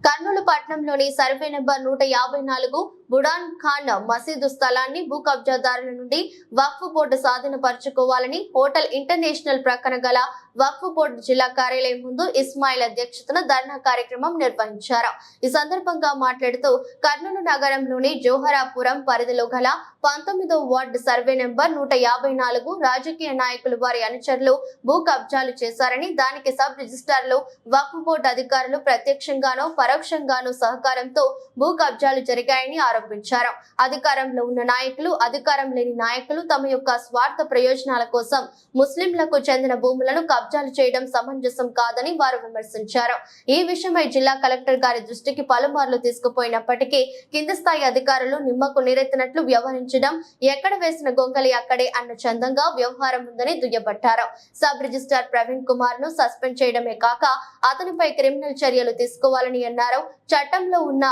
కర్నూలు పట్టణంలోని survey number 154 Budan Khan మసీదు స్థలాన్ని భూ కబ్జాదారుల నుండి వక్ఫ్ బోర్డు స్వాధీనపరచుకోవాలని హోటల్ ఇంటర్నేషనల్ ప్రక్కన గల వక్ఫ్ బోర్డు జిల్లా కార్యాలయం ముందు ఇస్మాయిల్ అధ్యక్షతన ధర్నా కార్యక్రమం నిర్వహించారు. ఈ సందర్భంగా మాట్లాడుతూ కర్నూలు నగరంలోని జోహరాపురం పరిధిలో గల 19వ వార్డు సర్వే నెంబర్ 154 రాజకీయ నాయకులు వారి అనుచరులు భూ కబ్జాలు చేశారని, దానికి సబ్ రిజిస్ట్రార్లు వక్ఫ్ బోర్డు అధికారులు ప్రత్యక్షంగానో పరోక్షంగానో సహకారంతో భూ కబ్జాలు జరిగాయని ఆరోపించారు. అధికారంలో ఉన్న నాయకులు, అధికారం లేని నాయకులు తమ యొక్క స్వార్థ ప్రయోజనాల కోసం ముస్లింలకు చెందిన భూములను కబ్జాలు చేయడం సమంజసం కాదని వారు విమర్శించారు. ఈ విషయమై జిల్లా కలెక్టర్ గారి దృష్టికి పలుమార్లు తీసుకుపోయినప్పటికీ కింది స్థాయి అధికారులు నిమ్మకు నీరెత్తినట్లు వ్యవహరించడం, ఎక్కడ వేసిన గొంగలి అక్కడే అన్న చందంగా వ్యవహారం ఉందని దుయ్యబట్టారు. సబ్ రిజిస్ట్రార్ ప్రవీణ్ కుమార్ ను సస్పెండ్ చేయడమే కాక అతనిపై క్రిమినల్ చర్యలు తీసుకోవాలని అన్నారు. చట్టంలో ఉన్న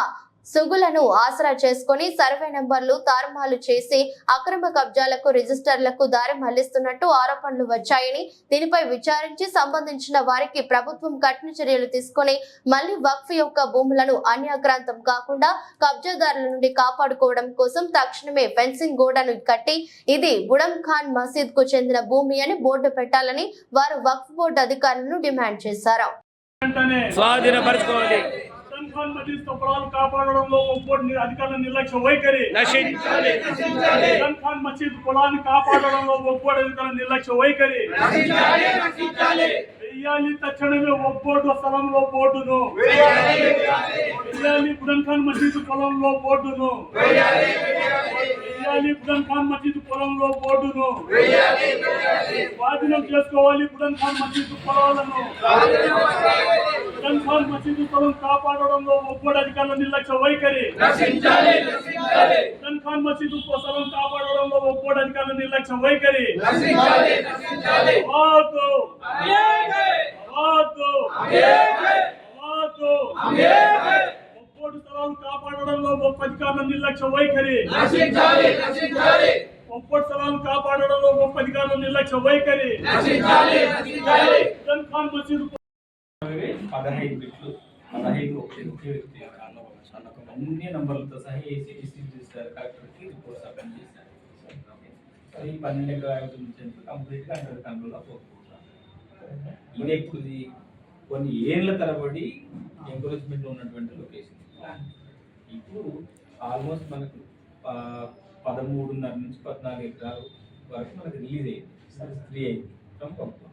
సుగులను ఆసరా చేసుకుని సర్వే నెంబర్లు తారుమారు చేసి అక్రమ కబ్జాలకు రిజిస్టర్లకు దారి మళ్లిస్తున్నట్టు ఆరోపణలు వచ్చాయని, దీనిపై విచారించి సంబంధించిన వారికి ప్రభుత్వం కఠిన చర్యలు తీసుకుని మళ్లీ వక్ఫ్ యొక్క భూములను అన్యాక్రాంతం కాకుండా కబ్జాదారుల నుండి కాపాడుకోవడం కోసం తక్షణమే ఫెన్సింగ్ గోడను కట్టి ఇది బుడం ఖాన్ మసీద్ కు చెందిన భూమి అని బోర్డు పెట్టాలని వారు వక్ఫ్ బోర్డు అధికారులను డిమాండ్ చేశారు. కాపాడడంలో అధికారుల నిర్లక్ష్య వైఖరి మసీద్ కులాన్ని కాపాడడంలో ఒక్కోటి అధికారుల నిర్లక్ష్య వైఖరి వెయ్యాలి. తక్షణమే ఒక్కోటి స్థలంలో బోర్డును వెయ్యాలి. బుడన్ ఖాన్ మసీద్ పొలంలో బోర్డును వెయ్యాలి. బుడన్ ఖాన్ మసీద్ పొలంలో బోర్డును స్వాధీనం చేసుకోవాలి. బుడన్ ఖాన్ మసీద్ పొలాలను బుడన్ ఖాన్ మసీద్ పొలం కాపాడడంలో ఒక్కోటి అధికారుల నిర్లక్ష్య వైఖరి బుడన్ ఖాన్ మసీద్ పొలం కాపాడడంలో ఒక్కోటి అధికారుల నిర్లక్ష్య వైఖరి ఒక్కోటి స్థలాలు కాపాడడంలో ఒక్క అధికారుల నిర్లక్ష్య వైఖరి ఒక్కోటి స్థలాలు కాపాడడంలో ఒక్క అధికారుల నిర్లక్ష్య వైఖరి బుడన్ ఖాన్ మసీద్ 15 బిట్లు 15 ఒకే వ్యక్తి అన్ని నంబర్లతో సహా ఏసీ డిస్ట్రిక్ట్ చేస్తారు. కలెక్టర్కి రిపోర్ట్ సబ్మిట్ చేశారు. ఈ 12 ఎకరాల నుంచి కంప్లీట్గా అండర్ కంట్రోల్ ఆఫ్ ఇది ఇప్పుడు కొన్ని ఏళ్ల తరబడి ఎంకరేజ్మెంట్ ఉన్నటువంటి లొకేషన్. ఇప్పుడు ఆల్మోస్ట్ మనకు 13.5 నుంచి 14 ఎకరాల వరకు మనకు రిలీజ్ అయ్యింది. ఫ్రీ అయింది ఫ్రమ్ కంపెనీ.